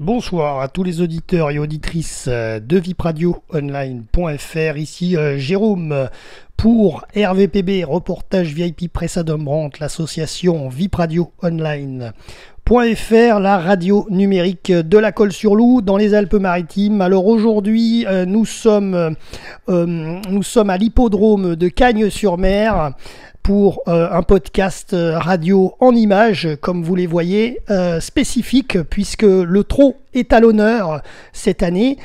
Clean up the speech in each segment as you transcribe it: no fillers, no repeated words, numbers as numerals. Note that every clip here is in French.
Bonsoir à tous les auditeurs et auditrices de vipradioonline.fr. Ici Jérôme pour RVPB, reportage VIP Presse à Dombrante, l'association vipradioonline.fr, la radio numérique de la Colle-sur-Loup dans les Alpes-Maritimes. Alors aujourd'hui, nous sommes à l'hippodrome de Cagnes-sur-Mer pour un podcast radio en images, comme vous les voyez, spécifique, puisque le trot est à l'honneur cette année,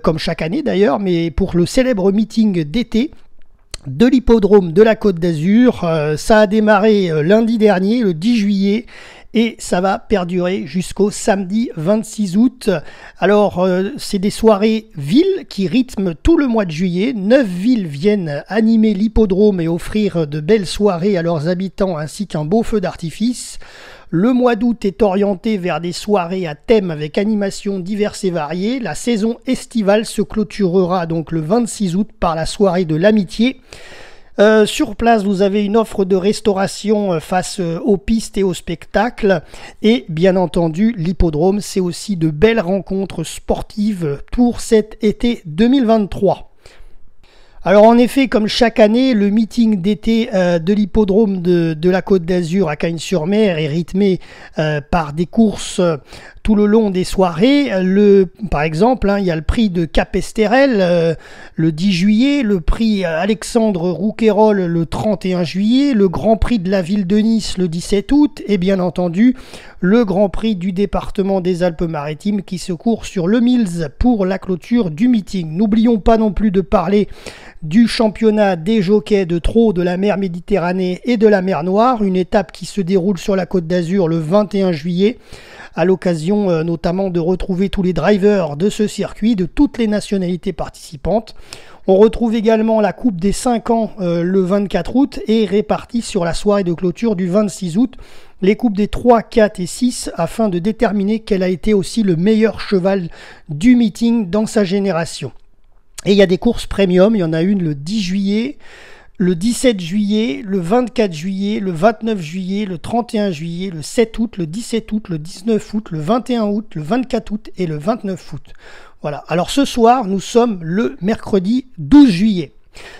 comme chaque année d'ailleurs, mais pour le célèbre meeting d'été de l'hippodrome de la Côte d'Azur. Ça a démarré lundi dernier, le 10 juillet, et ça va perdurer jusqu'au samedi 26 août. Alors, c'est des soirées villes qui rythment tout le mois de juillet. 9 villes viennent animer l'hippodrome et offrir de belles soirées à leurs habitants ainsi qu'un beau feu d'artifice. Le mois d'août est orienté vers des soirées à thème avec animations diverses et variées. La saison estivale se clôturera donc le 26 août par la soirée de l'amitié. Sur place, vous avez une offre de restauration face aux pistes et aux spectacles. Et bien entendu, l'hippodrome, c'est aussi de belles rencontres sportives pour cet été 2023. Alors en effet, comme chaque année, le meeting d'été de l'hippodrome de la Côte d'Azur à Cagnes-sur-Mer est rythmé par des courses tout le long des soirées. Par exemple, il y a le prix de Capesterel le 10 juillet, le prix Alexandre Rouquayrol le 31 juillet, le Grand Prix de la ville de Nice le 17 août et bien entendu le Grand Prix du département des Alpes-Maritimes qui se court sur le Mills pour la clôture du meeting. N'oublions pas non plus de parler du championnat des jockeys de trot de la mer Méditerranée et de la mer Noire, une étape qui se déroule sur la Côte d'Azur le 21 juillet, à l'occasion notamment de retrouver tous les drivers de ce circuit, de toutes les nationalités participantes. On retrouve également la Coupe des 5 ans le 24 août et répartie sur la soirée de clôture du 26 août, les coupes des 3, 4 et 6 afin de déterminer quel a été aussi le meilleur cheval du meeting dans sa génération. Et il y a des courses premium, il y en a une le 10 juillet, le 17 juillet, le 24 juillet, le 29 juillet, le 31 juillet, le 7 août, le 17 août, le 19 août, le 21 août, le 24 août et le 29 août. Voilà, alors ce soir, nous sommes le mercredi 12 juillet.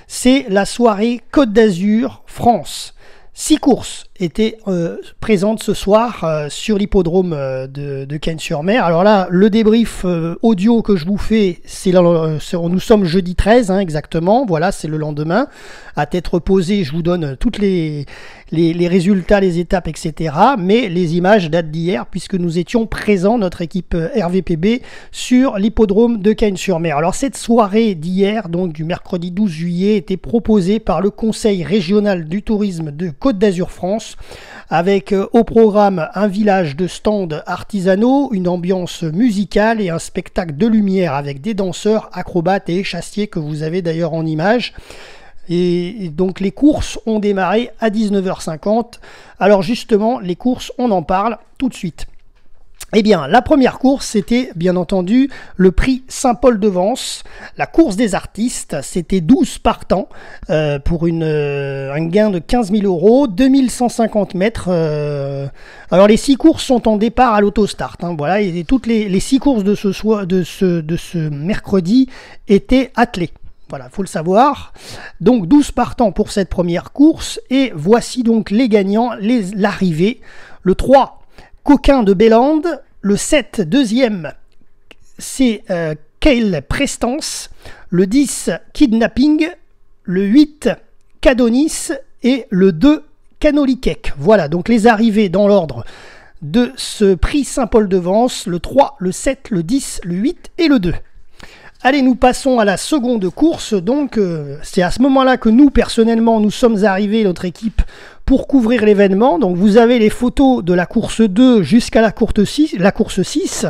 C'est la soirée Côte d'Azur France. 6 courses étaient présentes ce soir sur l'hippodrome de Cagnes-sur-Mer. Alors là, le débrief audio que je vous fais, nous sommes jeudi 13 exactement, voilà, c'est le lendemain. À tête reposée, je vous donne toutes les résultats, les étapes, etc. Mais les images datent d'hier puisque nous étions présents, notre équipe RVPB, sur l'hippodrome de Cagnes-sur-Mer. Alors cette soirée d'hier, donc du mercredi 12 juillet, était proposée par le Conseil régional du tourisme de Côte d'Azur France, avec au programme un village de stands artisanaux, une ambiance musicale et un spectacle de lumière avec des danseurs, acrobates et échassiers que vous avez d'ailleurs en image. Et donc les courses ont démarré à 19h50. Alors justement, les courses, on en parle tout de suite. Eh bien, la première course, c'était bien entendu le prix Saint-Paul-de-Vence, la course des artistes. C'était 12 partants pour un gain de 15 000 €, 2150 mètres. Alors, les 6 courses sont en départ à l'autostart. Voilà, et toutes les 6 courses de ce mercredi étaient attelées. Voilà, faut le savoir. Donc 12 partants pour cette première course. Et voici donc les gagnants, l'arrivée. Le 3, Coquin de Bélande. Le 7, deuxième, c'est Kale Prestance. Le 10, Kidnapping. Le 8, Cadonis. Et le 2, Canolikek. Voilà, donc les arrivées dans l'ordre de ce prix Saint-Paul-de-Vence. Le 3, le 7, le 10, le 8 et le 2. Allez, nous passons à la seconde course. Donc, c'est à ce moment-là que nous, personnellement, nous sommes arrivés, notre équipe, pour couvrir l'événement. Donc, vous avez les photos de la course 2 jusqu'à la course 6,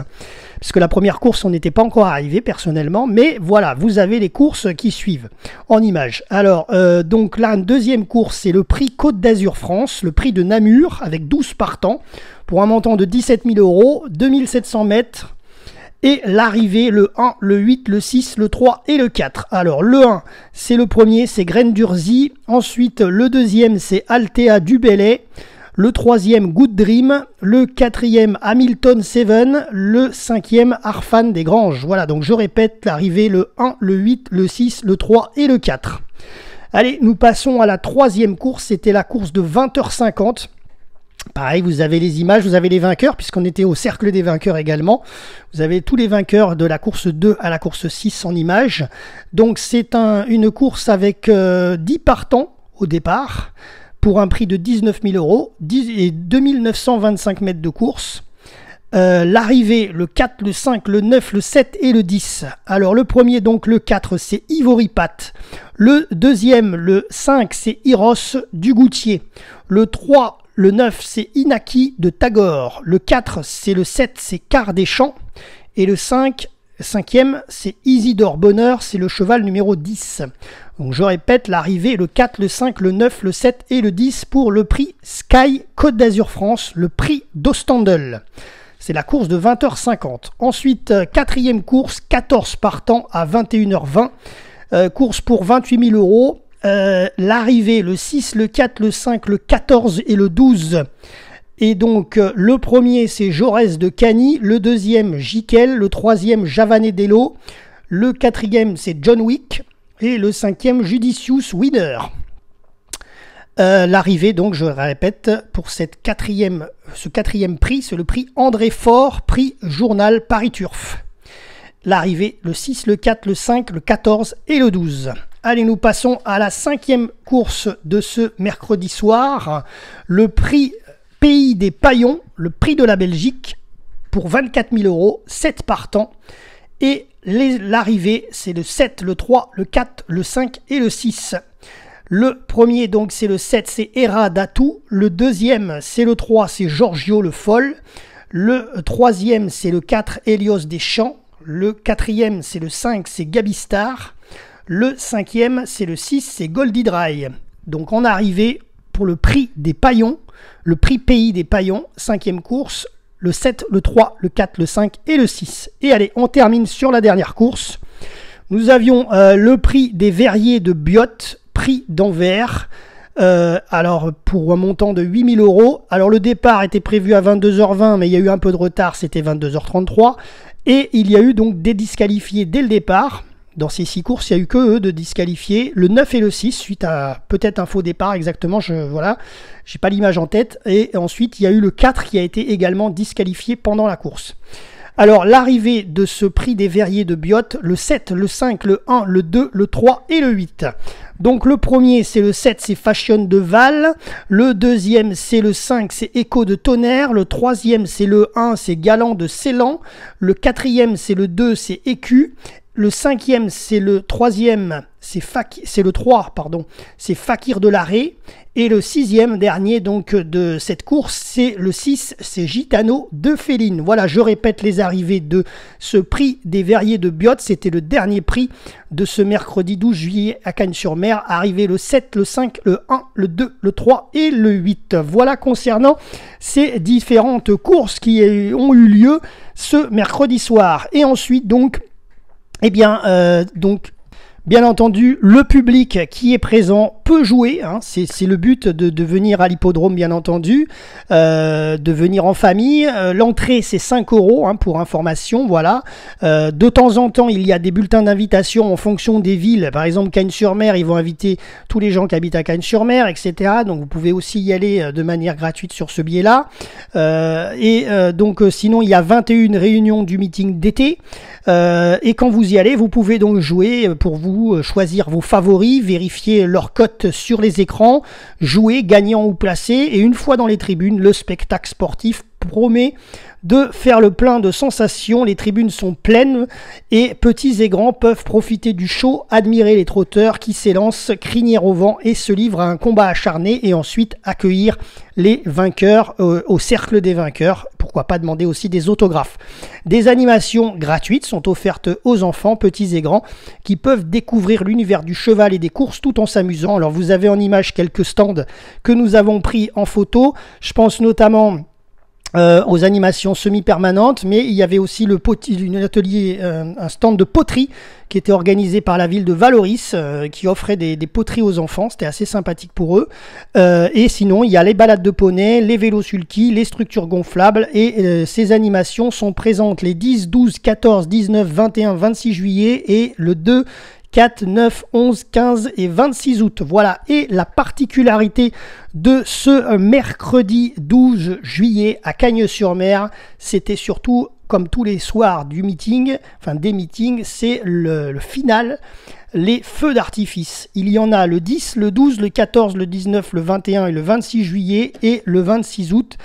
puisque la première course, on n'était pas encore arrivé, personnellement. Mais voilà, vous avez les courses qui suivent en images. Alors, donc là, une deuxième course, c'est le prix Côte d'Azur France, le prix de Namur, avec 12 partants, pour un montant de 17 000 €, 2700 mètres. Et l'arrivée, le 1, le 8, le 6, le 3 et le 4. Alors le 1, c'est le premier, c'est Graine d'Urzy. Ensuite, le deuxième, c'est Altea du Bellay. le troisième Good Dream, le quatrième Hamilton 7, le cinquième Arfan des Granges. Voilà, donc je répète, l'arrivée le 1, le 8, le 6, le 3 et le 4. Allez, nous passons à la troisième course, c'était la course de 20h50. Pareil, vous avez les images, vous avez les vainqueurs, puisqu'on était au cercle des vainqueurs également. Vous avez tous les vainqueurs de la course 2 à la course 6 en images. Donc c'est une course avec 10 partants au départ, pour un prix de 19 000 euros et 2925 mètres de course. L'arrivée, le 4, le 5, le 9, le 7 et le 10. Alors le premier, donc le 4, c'est Ivory Pat. Le deuxième, le 5, c'est Iros du Goutier. Le 3, le 9, c'est Inaki de Tagore. Le 4, c'est le 7, c'est Quart des Champs. Et le 5e, c'est Isidore Bonheur, c'est le cheval numéro 10. Donc je répète, l'arrivée, le 4, le 5, le 9, le 7 et le 10 pour le prix Sky Côte d'Azur France, le prix d'Ostendel. C'est la course de 20h50. Ensuite, quatrième course, 14 partants à 21h20. Course pour 28 000 euros. L'arrivée, le 6, le 4, le 5, le 14 et le 12. Et donc, le premier, c'est Jaurès de Cagny. Le deuxième, Jiquel. Le troisième, Javanet Dello. Le quatrième, c'est John Wick. Et le cinquième, Judicious Winner. L'arrivée, donc, je répète, pour ce quatrième prix, c'est le prix André Faure, prix Journal Paris Turf. L'arrivée, le 6, le 4, le 5, le 14 et le 12. Allez, nous passons à la cinquième course de ce mercredi soir. Le prix Pays des Paillons, le prix de la Belgique, pour 24 000 euros, 7 partants. Et l'arrivée, c'est le 7, le 3, le 4, le 5 et le 6. Le premier, donc, c'est le 7, c'est Hera Datou. Le deuxième, c'est le 3, c'est Giorgio le Foll. Le troisième, c'est le 4, Hélios Deschamps. Le quatrième, c'est le 5, c'est Gabistar. Le cinquième, c'est le 6, c'est Goldie Dry. Donc en arrivée, pour le prix des Paillons, le prix Pays des Paillons, cinquième course, le 7, le 3, le 4, le 5 et le 6. Et allez, on termine sur la dernière course. Nous avions le prix des Verriers de Biot, prix d'Anvers. Alors pour un montant de 8 000 euros. Alors le départ était prévu à 22h20, mais il y a eu un peu de retard, c'était 22h33. Et il y a eu donc des disqualifiés dès le départ. Dans ces 6 courses, il n'y a eu que eux de disqualifiés. Le 9 et le 6, suite à peut-être un faux départ exactement, voilà, j'ai pas l'image en tête. Et ensuite, il y a eu le 4 qui a été également disqualifié pendant la course. Alors, l'arrivée de ce prix des Verriers de Biot, le 7, le 5, le 1, le 2, le 3 et le 8. Donc, le premier, c'est le 7, c'est Fashion de Val. Le deuxième, c'est le 5, c'est Écho de Tonnerre. Le troisième, c'est le 1, c'est Galant de Ceylan. Le quatrième, c'est le 2, c'est Écu. Le cinquième, c'est le troisième, c'est le 3, pardon, c'est Fakir de l'Arrêt. Et le sixième, dernier donc de cette course, c'est le 6, c'est Gitano de Féline. Voilà, je répète les arrivées de ce prix des Verriers de Biot. C'était le dernier prix de ce mercredi 12 juillet à Cagnes-sur-Mer. Arrivé le 7, le 5, le 1, le 2, le 3 et le 8. Voilà concernant ces différentes courses qui ont eu lieu ce mercredi soir. Et ensuite donc, eh bien, bien entendu, le public qui est présent peut jouer, hein, c'est le but de venir à l'hippodrome, bien entendu, de venir en famille. L'entrée, c'est 5 euros, hein, pour information, voilà. De temps en temps, il y a des bulletins d'invitation en fonction des villes. Par exemple, Cagnes-sur-Mer, ils vont inviter tous les gens qui habitent à Cagnes-sur-Mer, etc. Donc, vous pouvez aussi y aller de manière gratuite sur ce biais-là. Donc, sinon, il y a 21 réunions du meeting d'été. Et quand vous y allez, vous pouvez donc jouer pour vous, choisir vos favoris, vérifier leur cote sur les écrans, jouer, gagnant ou placé. Et une fois dans les tribunes, le spectacle sportif promet de faire le plein de sensations. Les tribunes sont pleines et petits et grands peuvent profiter du show, admirer les trotteurs qui s'élancent, crinière au vent et se livrent à un combat acharné et ensuite accueillir les vainqueurs au cercle des vainqueurs. Pourquoi pas demander aussi des autographes. Des animations gratuites sont offertes aux enfants, petits et grands, qui peuvent découvrir l'univers du cheval et des courses tout en s'amusant. Alors vous avez en image quelques stands que nous avons pris en photo. Je pense notamment aux animations semi-permanentes, mais il y avait aussi un stand de poterie qui était organisé par la ville de Valoris, qui offrait des poteries aux enfants. C'était assez sympathique pour eux. Et sinon, il y a les balades de poney, les vélos sulky, les structures gonflables, et ces animations sont présentes les 10, 12, 14, 19, 21, 26 juillet et le 2, 4, 9, 11, 15 et 26 août. Voilà. Et la particularité de ce mercredi 12 juillet à Cagnes-sur-Mer, c'était surtout, comme tous les soirs du meeting, enfin des meetings, c'est le final, les feux d'artifice. Il y en a le 10, le 12, le 14, le 19, le 21 et le 26 juillet et le 26 août.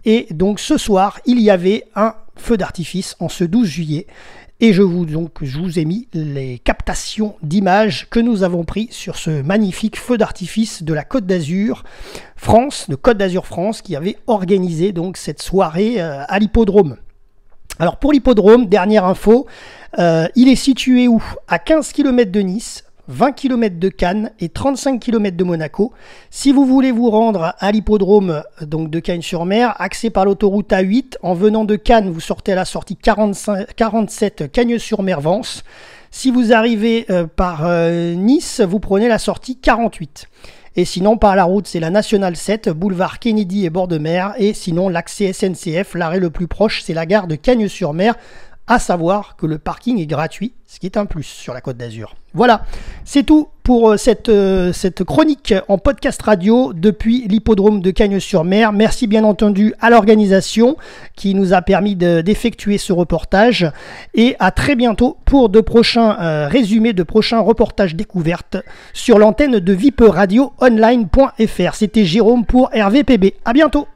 Et donc ce soir, il y avait un feu d'artifice en ce 12 juillet. Et je vous ai mis les captations d'images que nous avons pris sur ce magnifique feu d'artifice de la Côte d'Azur France, de Côte d'Azur France, qui avait organisé donc cette soirée à l'hippodrome. Alors pour l'hippodrome, dernière info, il est situé où? À 15 km de Nice, 20 km de Cannes et 35 km de Monaco. Si vous voulez vous rendre à l'hippodrome donc de Cagnes-sur-Mer, accès par l'autoroute A8, en venant de Cannes, vous sortez à la sortie 47 Cagnes-sur-Mer-Vence. Si vous arrivez par Nice, vous prenez la sortie 48. Et sinon, par la route, c'est la Nationale 7, boulevard Kennedy et bord de mer. Et sinon, l'accès SNCF, l'arrêt le plus proche, c'est la gare de Cagnes-sur-Mer. À savoir que le parking est gratuit, ce qui est un plus sur la Côte d'Azur. Voilà, c'est tout pour cette chronique en podcast radio depuis l'hippodrome de Cagnes-sur-Mer. Merci bien entendu à l'organisation qui nous a permis d'effectuer ce reportage. Et à très bientôt pour de prochains résumés, de prochains reportages découvertes sur l'antenne de viperadioonline.fr. C'était Jérôme pour RVPB. À bientôt.